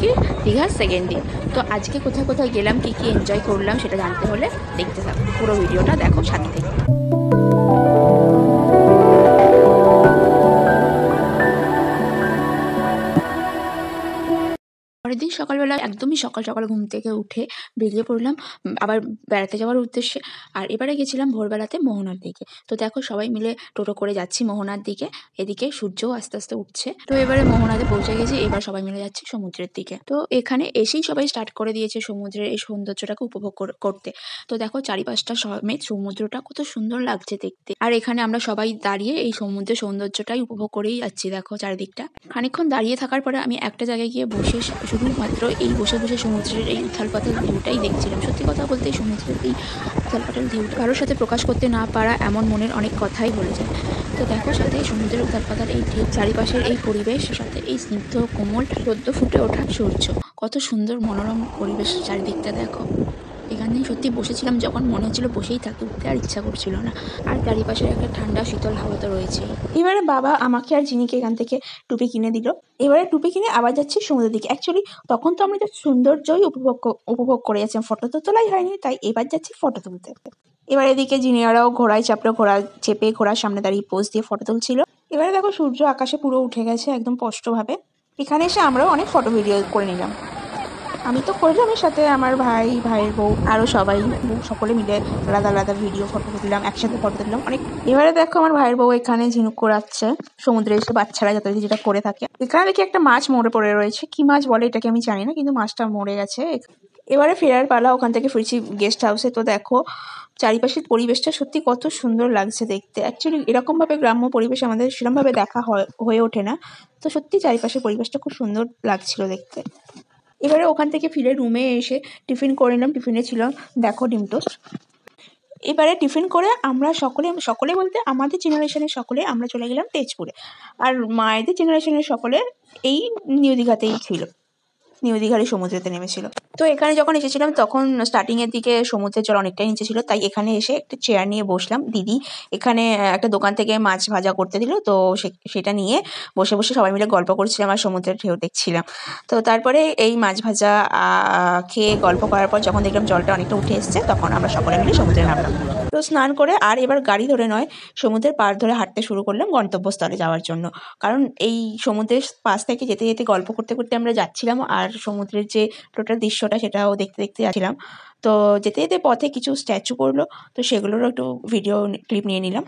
আজকে দীঘার সেকেন্ড দিন। তো আজকে কোথায় কোথায় গেলাম, কী কী এনজয় করলাম সেটা জানতে হলে দেখতে থাকো, পুরো ভিডিওটা দেখো সাথে থেকে। পরের দিন সকালবেলা একদমই সকাল সকাল ঘুম থেকে উঠে বেরিয়ে পড়লাম আবার বেড়াতে যাওয়ার উদ্দেশ্যে। আর এবারে গেছিলাম ভোরবেলাতে মোহনার দিকে। তো দেখো সবাই মিলে টোটো করে যাচ্ছি মোহনার দিকে। এদিকে সূর্যও আস্তে আস্তে উঠছে। তো এবারে মোহনাতে পৌঁছে গেছি, এবার সবাই মিলে যাচ্ছি সমুদ্রের দিকে। তো এখানে এসেই সবাই স্টার্ট করে দিয়েছে সমুদ্রের এই সৌন্দর্যটাকে উপভোগ করতে। তো দেখো চারিপাশটা সমেত সমুদ্রটা কত সুন্দর লাগছে দেখতে। আর এখানে আমরা সবাই দাঁড়িয়ে এই সমুদ্রের সৌন্দর্যটাই উপভোগ করেই যাচ্ছি। দেখো চারিদিকটা খানিকক্ষণ দাঁড়িয়ে থাকার পরে আমি একটা জায়গায় গিয়ে বসে শুধুমাত্র এই বসে বসে সমুদ্রের এই উথাল পাতাল ঢেউটাই দেখছিলাম। সত্যি কথা বলতে এই সমুদ্রের এই উথাল পাতাল ঢেউটা কারোর সাথে প্রকাশ করতে না পারা এমন মনের অনেক কথাই বলে যায়। তো দেখো সাথে সমুদ্রের উথাল পাতাল এই ঢেউ, চারিপাশের এই পরিবেশ, সাথে এই স্নিগ্ধ কোমল সদ্য ফুটে ওঠা সূর্য, কত সুন্দর মনোরম পরিবেশ চারিদিকটা দেখো। এখানে সত্যি বসেছিলাম যখন মনে হচ্ছিল বসেই থাকতে, উঠতে আর ইচ্ছা করছিল না। আর চারিপাশের একটা ঠান্ডা শীতল হাওয়া তো রয়েছেই। এবারে বাবা আমাকে আর জিনিকে এখান থেকে টুপি কিনে দিল। এবারে টুপি কিনে আবার যাচ্ছি সমুদ্রের দিকে। অ্যাকচুয়ালি তখন তো আমরা জাস্ট সৌন্দর্যই উপভোগ করে যাচ্ছিলাম, ফটো তো তোলাই হয়নি, তাই এবার যাচ্ছি ফটো তুলতে। এবার এদিকে জিনিয়ারাও ঘোড়ায় চাপলো, ঘোড়া চেপে ঘোড়ার সামনে দাঁড়িয়ে পোজ দিয়ে ফটো তুলছিল। এবারে দেখো সূর্য আকাশে পুরো উঠে গেছে একদম স্পষ্টভাবে। এখানে এসে আমরাও অনেক ফটো ভিডিও করে নিলাম। আমি তো করলাম, এর সাথে আমার ভাইয়ের বউ আরো সবাই সকলে মিলে আলাদা আলাদা ভিডিও ফটো তুললাম, একসাথে ফটো তুললাম অনেক। এবারে দেখো আমার ভাইয়ের বউ এখানে ঝিনুক করাচ্ছে সমুদ্রে এসে, বাচ্চারা যথারীতি যেটা করে থাকে। এখানে দেখি একটা মাছ মরে পড়ে রয়েছে, কি মাছ বলে এটাকে আমি জানি না, কিন্তু মাছটা মরে গেছে। এবারে ফেরার পালা, ওখান থেকে ফিরছি গেস্ট হাউসে। তো দেখো চারিপাশের পরিবেশটা সত্যি কত সুন্দর লাগছে দেখতে। অ্যাকচুয়ালি এরকম ভাবে গ্রাম্য পরিবেশ আমাদের সেরকম ভাবে দেখা হয়ে ওঠে না। তো সত্যি চারিপাশের পরিবেশটা খুব সুন্দর লাগছিল দেখতে। এবারে ওখান থেকে ফিরে রুমে এসে টিফিন করে নিলাম। টিফিনে ছিল দেখো ডিম টোস্ট। এবারে টিফিন করে আমরা সকলে বলতে আমাদের জেনারেশনের সকলে আমরা চলে গেলাম তেজপুরে। আর মায়েদের জেনারেশনের সকলে এই নিউ দীঘাতেই ছিল, নিউ দীঘার সমুদ্রেতে নেমেছিল। তো এখানে যখন এসেছিলাম তখন স্টার্টিং এর দিকে সমুদ্রের জল অনেকটাই নিচে ছিল, তাই এখানে এসে একটা চেয়ার নিয়ে বসলাম। দিদি এখানে একটা দোকান থেকে মাছ ভাজা করতে দিল, তো সেটা নিয়ে বসে বসে সবাই মিলে গল্প করছিলাম আর সমুদ্রের ঢেউ দেখছিলাম। তো তারপরে এই মাছ ভাজা খেয়ে গল্প করার পর যখন দেখলাম জলটা অনেকটা উঠে এসছে, তখন আমরা সকলে মিলে সমুদ্রে নামলাম। তো স্নান করে আর এবার গাড়ি ধরে নয়, সমুদ্রের পাড় ধরে হাঁটতে শুরু করলাম গন্তব্যস্থলে যাওয়ার জন্য। কারণ এই সমুদ্রের পাশ থেকে যেতে যেতে গল্প করতে করতে আমরা যাচ্ছিলাম, আর সমুদ্রের যে টোটাল দৃশ্যটা সেটাও দেখতে দেখতে যাচ্ছিলাম। তো যেতে যেতে পথে কিছু স্ট্যাচু পড়লো, তো সেগুলোরও একটু ভিডিও ক্লিপ নিয়ে নিলাম।